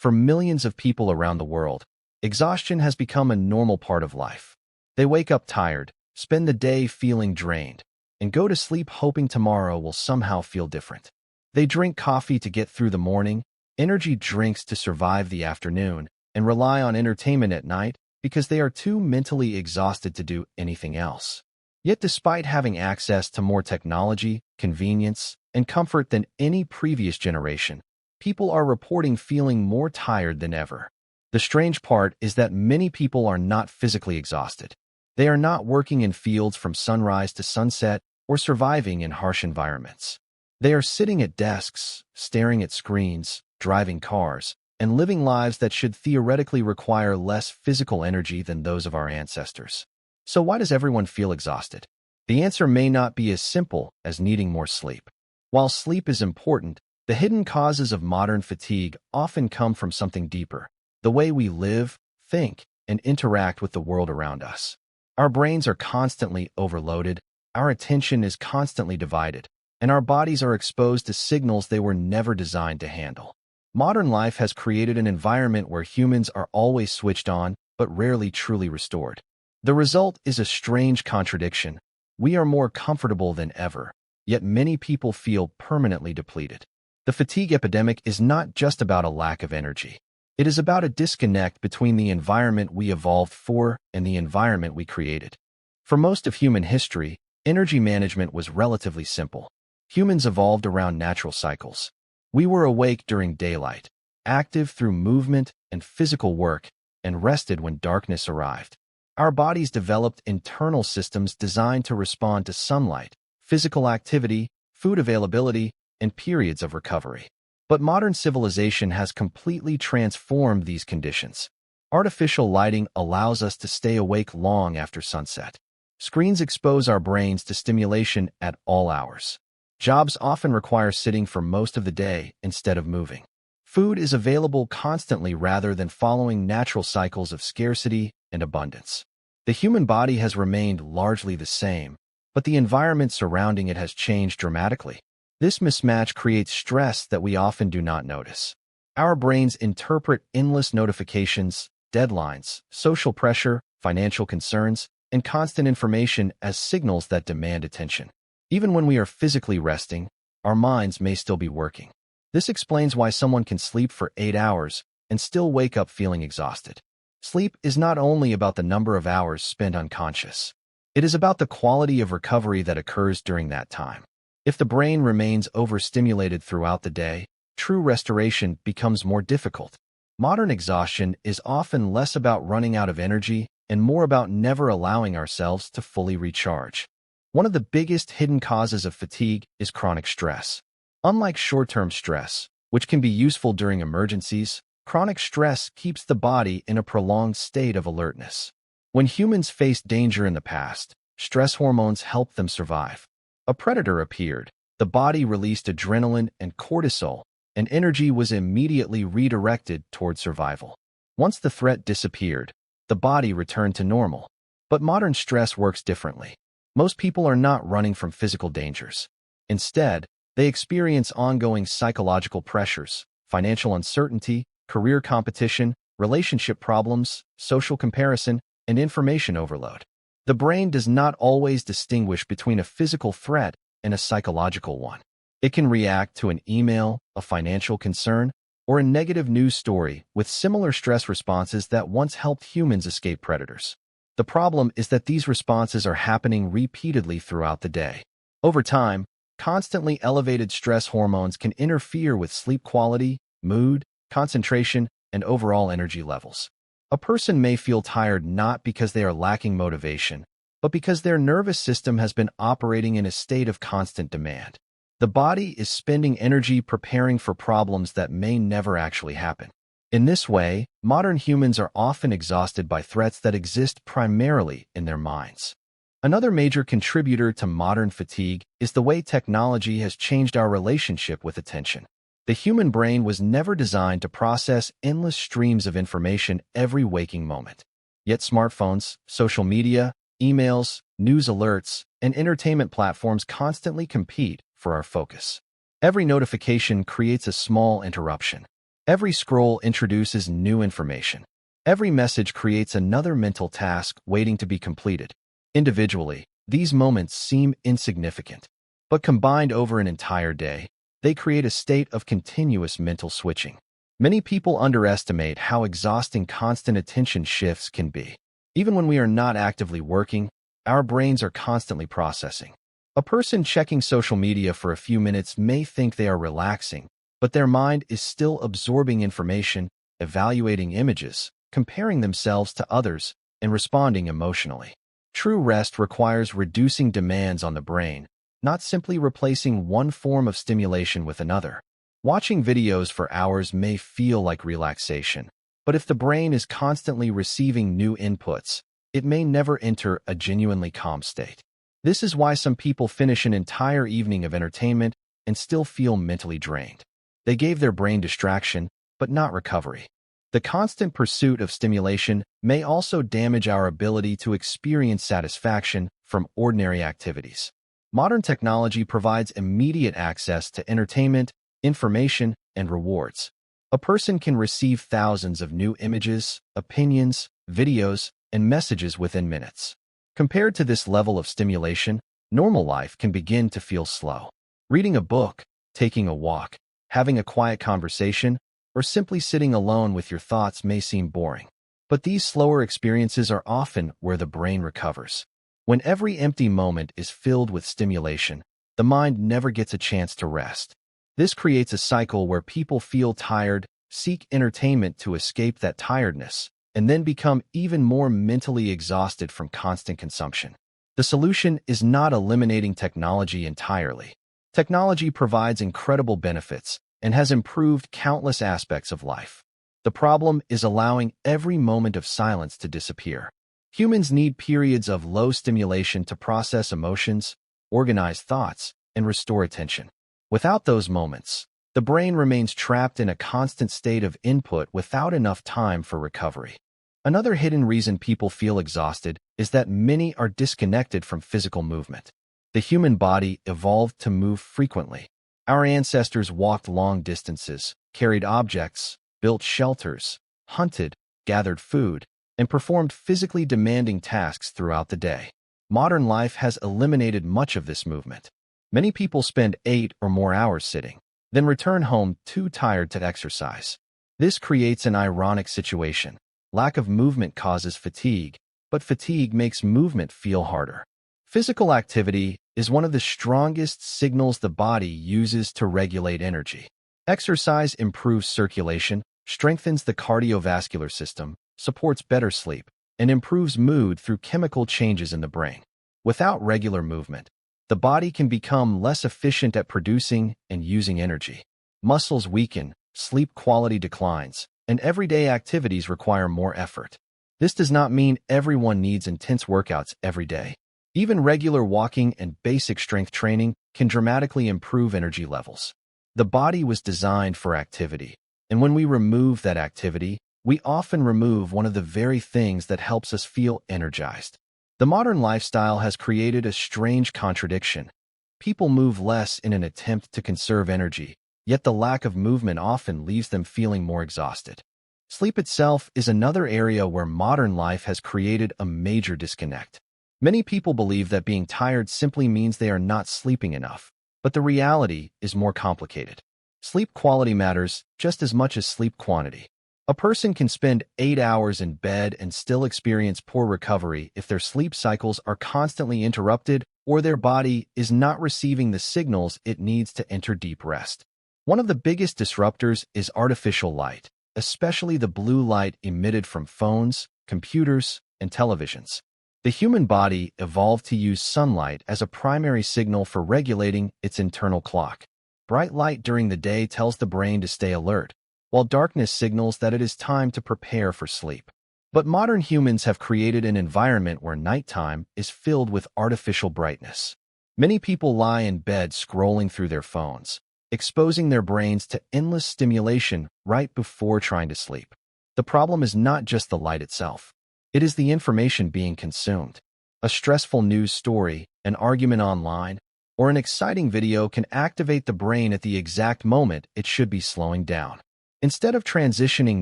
For millions of people around the world, exhaustion has become a normal part of life. They wake up tired, spend the day feeling drained, and go to sleep hoping tomorrow will somehow feel different. They drink coffee to get through the morning, energy drinks to survive the afternoon, and rely on entertainment at night because they are too mentally exhausted to do anything else. Yet despite having access to more technology, convenience, and comfort than any previous generation, people are reporting feeling more tired than ever. The strange part is that many people are not physically exhausted. They are not working in fields from sunrise to sunset or surviving in harsh environments. They are sitting at desks, staring at screens, driving cars, and living lives that should theoretically require less physical energy than those of our ancestors. So why does everyone feel exhausted? The answer may not be as simple as needing more sleep. While sleep is important, the hidden causes of modern fatigue often come from something deeper: the way we live, think, and interact with the world around us. Our brains are constantly overloaded, our attention is constantly divided, and our bodies are exposed to signals they were never designed to handle. Modern life has created an environment where humans are always switched on, but rarely truly restored. The result is a strange contradiction. We are more comfortable than ever, yet many people feel permanently depleted. The fatigue epidemic is not just about a lack of energy. It is about a disconnect between the environment we evolved for and the environment we created. For most of human history, energy management was relatively simple. Humans evolved around natural cycles. We were awake during daylight, active through movement and physical work, and rested when darkness arrived. Our bodies developed internal systems designed to respond to sunlight, physical activity, food availability, and periods of recovery. But modern civilization has completely transformed these conditions. Artificial lighting allows us to stay awake long after sunset. Screens expose our brains to stimulation at all hours. Jobs often require sitting for most of the day instead of moving. Food is available constantly rather than following natural cycles of scarcity and abundance. The human body has remained largely the same, but the environment surrounding it has changed dramatically. This mismatch creates stress that we often do not notice. Our brains interpret endless notifications, deadlines, social pressure, financial concerns, and constant information as signals that demand attention. Even when we are physically resting, our minds may still be working. This explains why someone can sleep for 8 hours and still wake up feeling exhausted. Sleep is not only about the number of hours spent unconscious. It is about the quality of recovery that occurs during that time. If the brain remains overstimulated throughout the day, true restoration becomes more difficult. Modern exhaustion is often less about running out of energy and more about never allowing ourselves to fully recharge. One of the biggest hidden causes of fatigue is chronic stress. Unlike short-term stress, which can be useful during emergencies, chronic stress keeps the body in a prolonged state of alertness. When humans faced danger in the past, stress hormones helped them survive. A predator appeared, the body released adrenaline and cortisol, and energy was immediately redirected toward survival. Once the threat disappeared, the body returned to normal. But modern stress works differently. Most people are not running from physical dangers. Instead, they experience ongoing psychological pressures, financial uncertainty, career competition, relationship problems, social comparison, and information overload. The brain does not always distinguish between a physical threat and a psychological one. It can react to an email, a financial concern, or a negative news story with similar stress responses that once helped humans escape predators. The problem is that these responses are happening repeatedly throughout the day. Over time, constantly elevated stress hormones can interfere with sleep quality, mood, concentration, and overall energy levels. A person may feel tired not because they are lacking motivation, but because their nervous system has been operating in a state of constant demand. The body is spending energy preparing for problems that may never actually happen. In this way, modern humans are often exhausted by threats that exist primarily in their minds. Another major contributor to modern fatigue is the way technology has changed our relationship with attention. The human brain was never designed to process endless streams of information every waking moment. Yet smartphones, social media, emails, news alerts, and entertainment platforms constantly compete for our focus. Every notification creates a small interruption. Every scroll introduces new information. Every message creates another mental task waiting to be completed. Individually, these moments seem insignificant, but combined over an entire day, they create a state of continuous mental switching. Many people underestimate how exhausting constant attention shifts can be. Even when we are not actively working, our brains are constantly processing. A person checking social media for a few minutes may think they are relaxing, but their mind is still absorbing information, evaluating images, comparing themselves to others, and responding emotionally. True rest requires reducing demands on the brain, not simply replacing one form of stimulation with another. Watching videos for hours may feel like relaxation, but if the brain is constantly receiving new inputs, it may never enter a genuinely calm state. This is why some people finish an entire evening of entertainment and still feel mentally drained. They gave their brain distraction, but not recovery. The constant pursuit of stimulation may also damage our ability to experience satisfaction from ordinary activities. Modern technology provides immediate access to entertainment, information, and rewards. A person can receive thousands of new images, opinions, videos, and messages within minutes. Compared to this level of stimulation, normal life can begin to feel slow. Reading a book, taking a walk, having a quiet conversation, or simply sitting alone with your thoughts may seem boring. But these slower experiences are often where the brain recovers. When every empty moment is filled with stimulation, the mind never gets a chance to rest. This creates a cycle where people feel tired, seek entertainment to escape that tiredness, and then become even more mentally exhausted from constant consumption. The solution is not eliminating technology entirely. Technology provides incredible benefits and has improved countless aspects of life. The problem is allowing every moment of silence to disappear. Humans need periods of low stimulation to process emotions, organize thoughts, and restore attention. Without those moments, the brain remains trapped in a constant state of input without enough time for recovery. Another hidden reason people feel exhausted is that many are disconnected from physical movement. The human body evolved to move frequently. Our ancestors walked long distances, carried objects, built shelters, hunted, gathered food, and performed physically demanding tasks throughout the day. Modern life has eliminated much of this movement. Many people spend 8 or more hours sitting, then return home too tired to exercise. This creates an ironic situation. Lack of movement causes fatigue, but fatigue makes movement feel harder. Physical activity is one of the strongest signals the body uses to regulate energy. Exercise improves circulation, strengthens the cardiovascular system, supports better sleep, and improves mood through chemical changes in the brain. Without regular movement, the body can become less efficient at producing and using energy. Muscles weaken, sleep quality declines, and everyday activities require more effort. This does not mean everyone needs intense workouts every day. Even regular walking and basic strength training can dramatically improve energy levels. The body was designed for activity, and when we remove that activity, we often remove one of the very things that helps us feel energized. The modern lifestyle has created a strange contradiction. People move less in an attempt to conserve energy, yet the lack of movement often leaves them feeling more exhausted. Sleep itself is another area where modern life has created a major disconnect. Many people believe that being tired simply means they are not sleeping enough, but the reality is more complicated. Sleep quality matters just as much as sleep quantity. A person can spend 8 hours in bed and still experience poor recovery if their sleep cycles are constantly interrupted or their body is not receiving the signals it needs to enter deep rest. One of the biggest disruptors is artificial light, especially the blue light emitted from phones, computers, and televisions. The human body evolved to use sunlight as a primary signal for regulating its internal clock. Bright light during the day tells the brain to stay alert, while darkness signals that it is time to prepare for sleep. But modern humans have created an environment where nighttime is filled with artificial brightness. Many people lie in bed scrolling through their phones, exposing their brains to endless stimulation right before trying to sleep. The problem is not just the light itself. It is the information being consumed. A stressful news story, an argument online, or an exciting video can activate the brain at the exact moment it should be slowing down. Instead of transitioning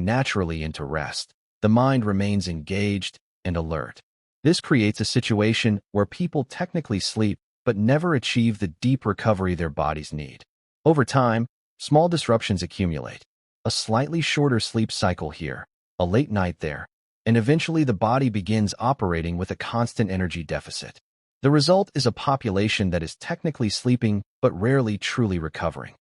naturally into rest, the mind remains engaged and alert. This creates a situation where people technically sleep but never achieve the deep recovery their bodies need. Over time, small disruptions accumulate. A slightly shorter sleep cycle here, a late night there, and eventually the body begins operating with a constant energy deficit. The result is a population that is technically sleeping but rarely truly recovering.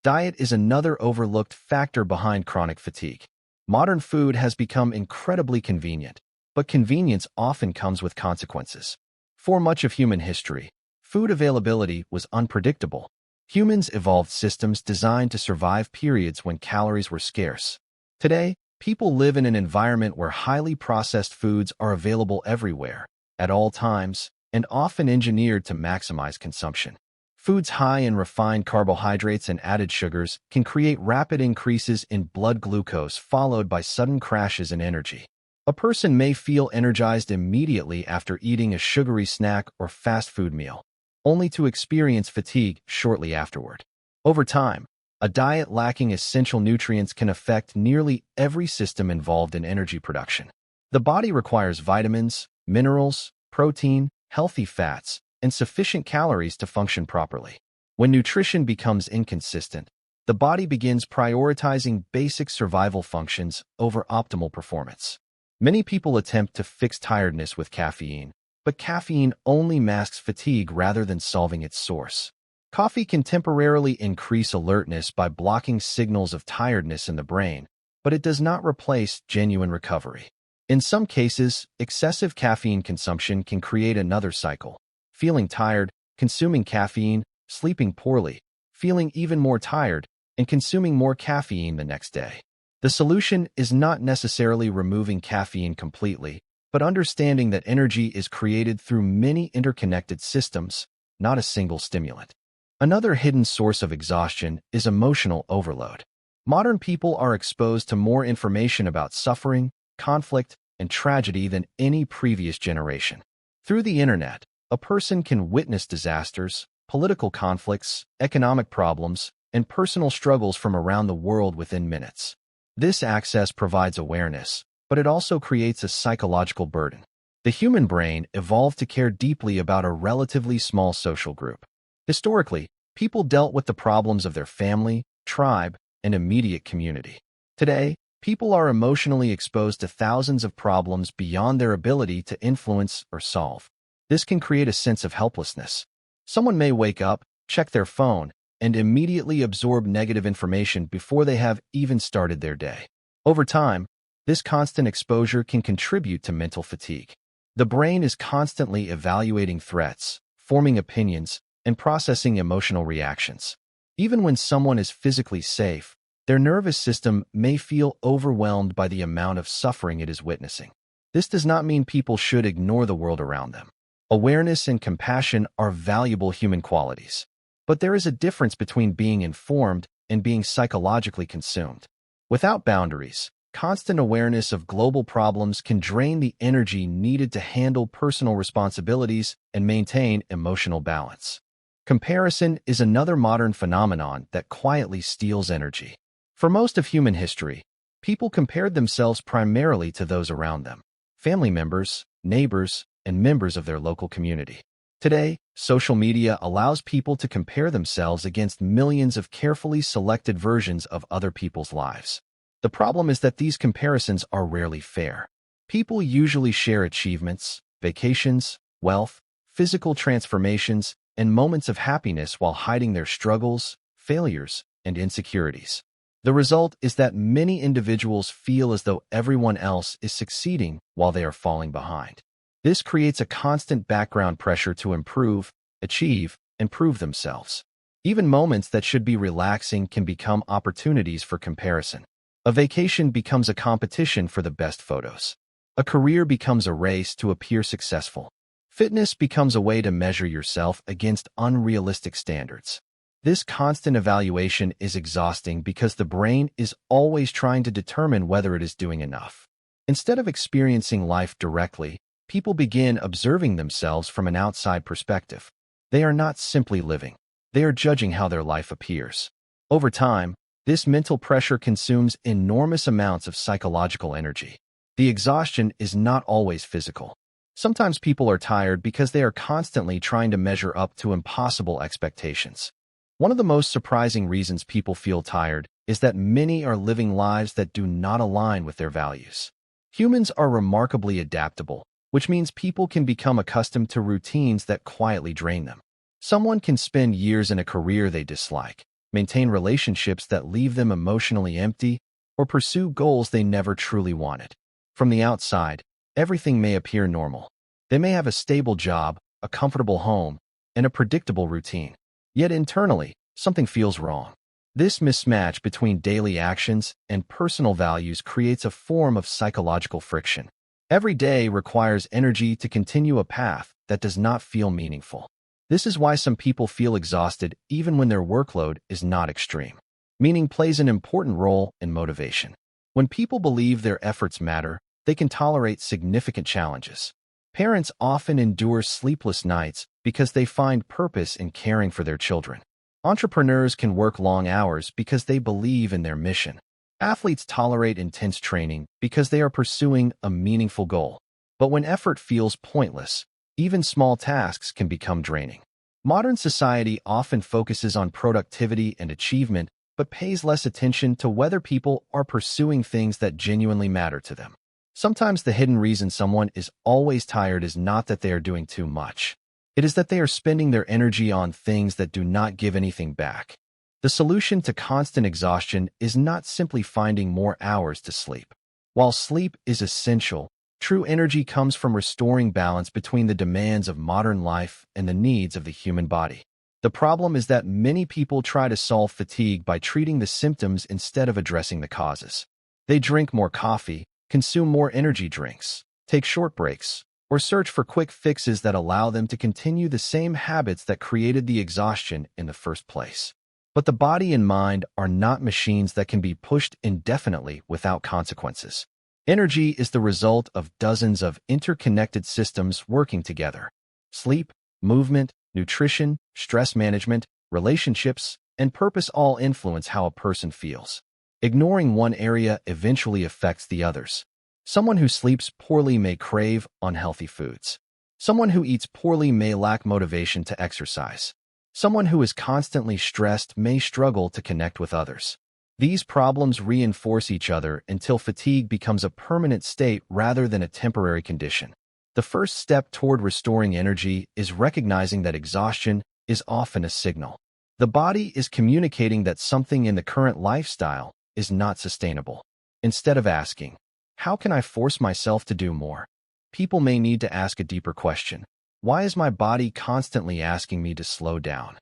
Diet is another overlooked factor behind chronic fatigue. Modern food has become incredibly convenient, but convenience often comes with consequences. For much of human history, food availability was unpredictable. Humans evolved systems designed to survive periods when calories were scarce. Today, people live in an environment where highly processed foods are available everywhere, at all times, and often engineered to maximize consumption. Foods high in refined carbohydrates and added sugars can create rapid increases in blood glucose followed by sudden crashes in energy. A person may feel energized immediately after eating a sugary snack or fast food meal, only to experience fatigue shortly afterward. Over time, a diet lacking essential nutrients can affect nearly every system involved in energy production. The body requires vitamins, minerals, protein, healthy fats, and sufficient calories to function properly. When nutrition becomes inconsistent, the body begins prioritizing basic survival functions over optimal performance. Many people attempt to fix tiredness with caffeine, but caffeine only masks fatigue rather than solving its source. Coffee can temporarily increase alertness by blocking signals of tiredness in the brain, but it does not replace genuine recovery. In some cases, excessive caffeine consumption can create another cycle: feeling tired, consuming caffeine, sleeping poorly, feeling even more tired, and consuming more caffeine the next day. The solution is not necessarily removing caffeine completely, but understanding that energy is created through many interconnected systems, not a single stimulant. Another hidden source of exhaustion is emotional overload. Modern people are exposed to more information about suffering, conflict, and tragedy than any previous generation. Through the internet, a person can witness disasters, political conflicts, economic problems, and personal struggles from around the world within minutes. This access provides awareness, but it also creates a psychological burden. The human brain evolved to care deeply about a relatively small social group. Historically, people dealt with the problems of their family, tribe, and immediate community. Today, people are emotionally exposed to thousands of problems beyond their ability to influence or solve. This can create a sense of helplessness. Someone may wake up, check their phone, and immediately absorb negative information before they have even started their day. Over time, this constant exposure can contribute to mental fatigue. The brain is constantly evaluating threats, forming opinions, and processing emotional reactions. Even when someone is physically safe, their nervous system may feel overwhelmed by the amount of suffering it is witnessing. This does not mean people should ignore the world around them. Awareness and compassion are valuable human qualities. But there is a difference between being informed and being psychologically consumed. Without boundaries, constant awareness of global problems can drain the energy needed to handle personal responsibilities and maintain emotional balance. Comparison is another modern phenomenon that quietly steals energy. For most of human history, people compared themselves primarily to those around them: family members, neighbors, and members of their local community. Today, social media allows people to compare themselves against millions of carefully selected versions of other people's lives. The problem is that these comparisons are rarely fair. People usually share achievements, vacations, wealth, physical transformations, and moments of happiness while hiding their struggles, failures, and insecurities. The result is that many individuals feel as though everyone else is succeeding while they are falling behind. This creates a constant background pressure to improve, achieve, and prove themselves. Even moments that should be relaxing can become opportunities for comparison. A vacation becomes a competition for the best photos. A career becomes a race to appear successful. Fitness becomes a way to measure yourself against unrealistic standards. This constant evaluation is exhausting because the brain is always trying to determine whether it is doing enough. Instead of experiencing life directly, people begin observing themselves from an outside perspective. They are not simply living. They are judging how their life appears. Over time, This mental pressure consumes enormous amounts of psychological energy. The exhaustion is not always physical. Sometimes people are tired because they are constantly trying to measure up to impossible expectations. One of the most surprising reasons people feel tired is that many are living lives that do not align with their values. Humans are remarkably adaptable, which means people can become accustomed to routines that quietly drain them. Someone can spend years in a career they dislike, maintain relationships that leave them emotionally empty, or pursue goals they never truly wanted. From the outside, everything may appear normal. They may have a stable job, a comfortable home, and a predictable routine. Yet internally, something feels wrong. This mismatch between daily actions and personal values creates a form of psychological friction. Every day requires energy to continue a path that does not feel meaningful. This is why some people feel exhausted even when their workload is not extreme. Meaning plays an important role in motivation. When people believe their efforts matter, they can tolerate significant challenges. Parents often endure sleepless nights because they find purpose in caring for their children. Entrepreneurs can work long hours because they believe in their mission. Athletes tolerate intense training because they are pursuing a meaningful goal. But when effort feels pointless, even small tasks can become draining. Modern society often focuses on productivity and achievement, but pays less attention to whether people are pursuing things that genuinely matter to them. Sometimes the hidden reason someone is always tired is not that they are doing too much. It is that they are spending their energy on things that do not give anything back. The solution to constant exhaustion is not simply finding more hours to sleep. While sleep is essential, true energy comes from restoring balance between the demands of modern life and the needs of the human body. The problem is that many people try to solve fatigue by treating the symptoms instead of addressing the causes. They drink more coffee, consume more energy drinks, take short breaks, or search for quick fixes that allow them to continue the same habits that created the exhaustion in the first place. But the body and mind are not machines that can be pushed indefinitely without consequences. Energy is the result of dozens of interconnected systems working together. Sleep, movement, nutrition, stress management, relationships, and purpose all influence how a person feels. Ignoring one area eventually affects the others. Someone who sleeps poorly may crave unhealthy foods. Someone who eats poorly may lack motivation to exercise. Someone who is constantly stressed may struggle to connect with others. These problems reinforce each other until fatigue becomes a permanent state rather than a temporary condition. The first step toward restoring energy is recognizing that exhaustion is often a signal. The body is communicating that something in the current lifestyle is not sustainable. Instead of asking, "How can I force myself to do more?" people may need to ask a deeper question. Why is my body constantly asking me to slow down?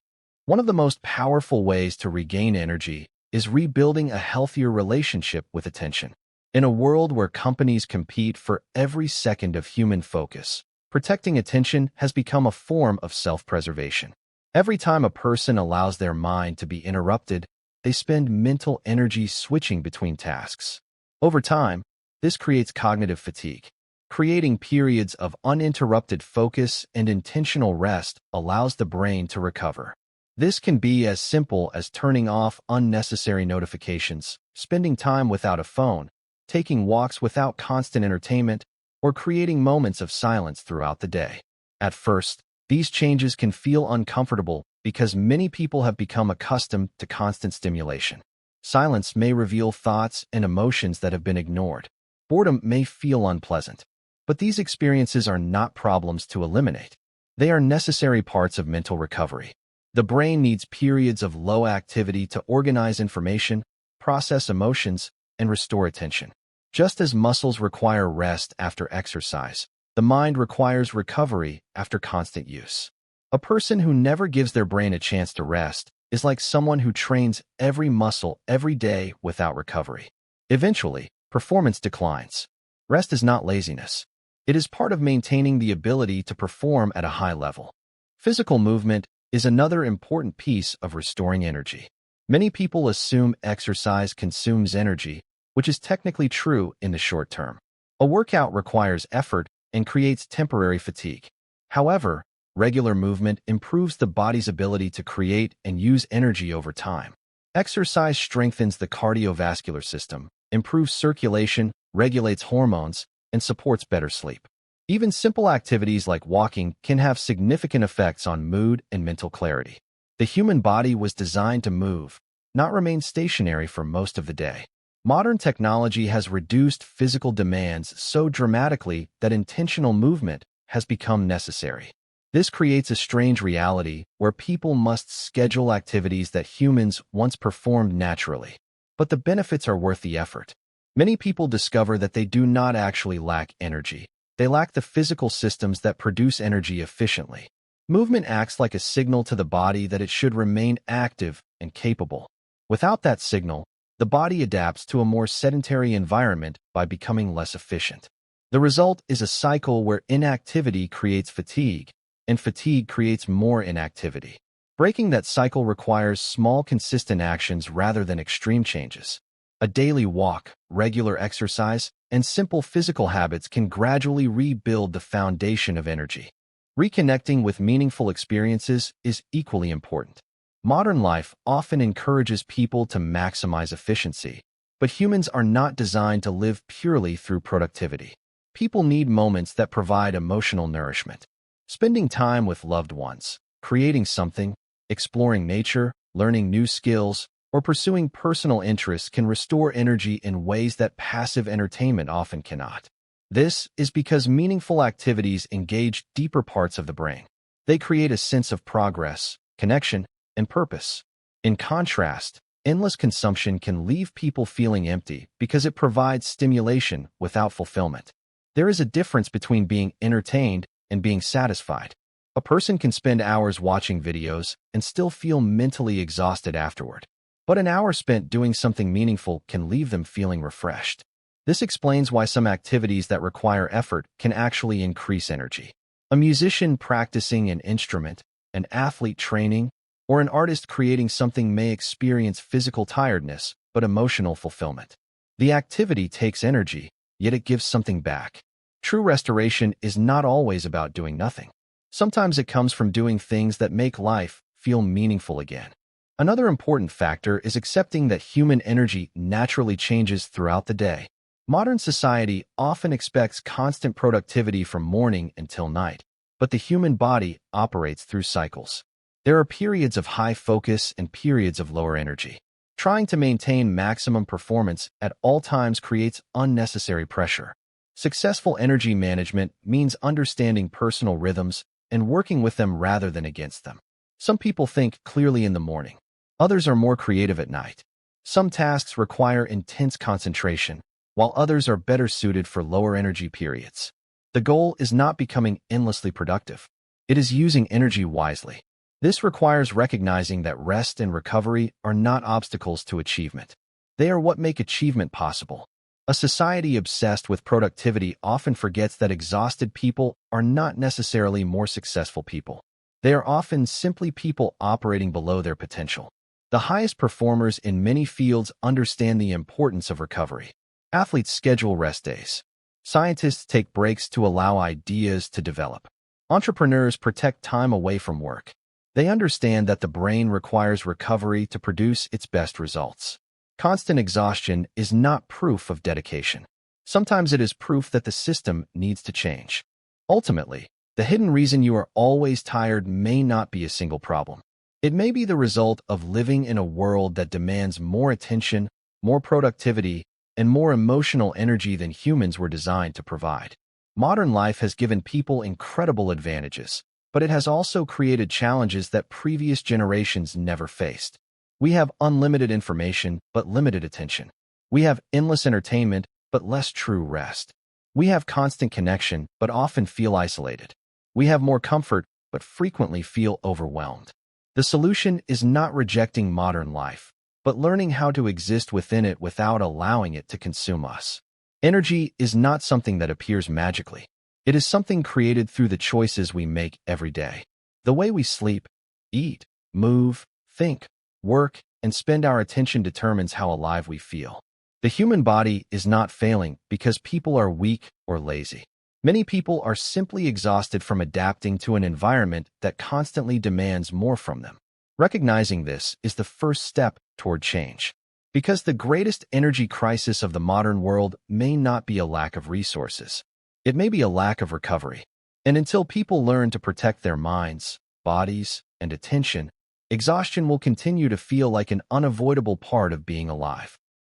One of the most powerful ways to regain energy is rebuilding a healthier relationship with attention. In a world where companies compete for every second of human focus, protecting attention has become a form of self-preservation. Every time a person allows their mind to be interrupted, they spend mental energy switching between tasks. Over time, this creates cognitive fatigue. Creating periods of uninterrupted focus and intentional rest allows the brain to recover. This can be as simple as turning off unnecessary notifications, spending time without a phone, taking walks without constant entertainment, or creating moments of silence throughout the day. At first, these changes can feel uncomfortable because many people have become accustomed to constant stimulation. Silence may reveal thoughts and emotions that have been ignored. Boredom may feel unpleasant. But these experiences are not problems to eliminate. They are necessary parts of mental recovery. The brain needs periods of low activity to organize information, process emotions, and restore attention. Just as muscles require rest after exercise, the mind requires recovery after constant use. A person who never gives their brain a chance to rest is like someone who trains every muscle every day without recovery. Eventually, performance declines. Rest is not laziness. It is part of maintaining the ability to perform at a high level. Physical movement is another important piece of restoring energy. Many people assume exercise consumes energy, which is technically true in the short term. A workout requires effort and creates temporary fatigue. However, regular movement improves the body's ability to create and use energy over time. Exercise strengthens the cardiovascular system, improves circulation, regulates hormones, and supports better sleep. Even simple activities like walking can have significant effects on mood and mental clarity. The human body was designed to move, not remain stationary for most of the day. Modern technology has reduced physical demands so dramatically that intentional movement has become necessary. This creates a strange reality where people must schedule activities that humans once performed naturally. But the benefits are worth the effort. Many people discover that they do not actually lack energy. They lack the physical systems that produce energy efficiently. Movement acts like a signal to the body that it should remain active and capable. Without that signal, the body adapts to a more sedentary environment by becoming less efficient. The result is a cycle where inactivity creates fatigue, and fatigue creates more inactivity. Breaking that cycle requires small, consistent actions rather than extreme changes. A daily walk, regular exercise, and simple physical habits can gradually rebuild the foundation of energy. Reconnecting with meaningful experiences is equally important. Modern life often encourages people to maximize efficiency, but humans are not designed to live purely through productivity. People need moments that provide emotional nourishment. Spending time with loved ones, creating something, exploring nature, learning new skills, or pursuing personal interests can restore energy in ways that passive entertainment often cannot. This is because meaningful activities engage deeper parts of the brain. They create a sense of progress, connection, and purpose. In contrast, endless consumption can leave people feeling empty because it provides stimulation without fulfillment. There is a difference between being entertained and being satisfied. A person can spend hours watching videos and still feel mentally exhausted afterward. But an hour spent doing something meaningful can leave them feeling refreshed. This explains why some activities that require effort can actually increase energy. A musician practicing an instrument, an athlete training, or an artist creating something may experience physical tiredness, but emotional fulfillment. The activity takes energy, yet it gives something back. True restoration is not always about doing nothing. Sometimes it comes from doing things that make life feel meaningful again. Another important factor is accepting that human energy naturally changes throughout the day. Modern society often expects constant productivity from morning until night, but the human body operates through cycles. There are periods of high focus and periods of lower energy. Trying to maintain maximum performance at all times creates unnecessary pressure. Successful energy management means understanding personal rhythms and working with them rather than against them. Some people think clearly in the morning. Others are more creative at night. Some tasks require intense concentration, while others are better suited for lower energy periods. The goal is not becoming endlessly productive. It is using energy wisely. This requires recognizing that rest and recovery are not obstacles to achievement. They are what make achievement possible. A society obsessed with productivity often forgets that exhausted people are not necessarily more successful people. They are often simply people operating below their potential. The highest performers in many fields understand the importance of recovery. Athletes schedule rest days. Scientists take breaks to allow ideas to develop. Entrepreneurs protect time away from work. They understand that the brain requires recovery to produce its best results. Constant exhaustion is not proof of dedication. Sometimes it is proof that the system needs to change. Ultimately, the hidden reason you are always tired may not be a single problem. It may be the result of living in a world that demands more attention, more productivity, and more emotional energy than humans were designed to provide. Modern life has given people incredible advantages, but it has also created challenges that previous generations never faced. We have unlimited information, but limited attention. We have endless entertainment, but less true rest. We have constant connection, but often feel isolated. We have more comfort, but frequently feel overwhelmed. The solution is not rejecting modern life, but learning how to exist within it without allowing it to consume us. Energy is not something that appears magically. It is something created through the choices we make every day. The way we sleep, eat, move, think, work, and spend our attention determines how alive we feel. The human body is not failing because people are weak or lazy. Many people are simply exhausted from adapting to an environment that constantly demands more from them. Recognizing this is the first step toward change. Because the greatest energy crisis of the modern world may not be a lack of resources. It may be a lack of recovery. And until people learn to protect their minds, bodies, and attention, exhaustion will continue to feel like an unavoidable part of being alive.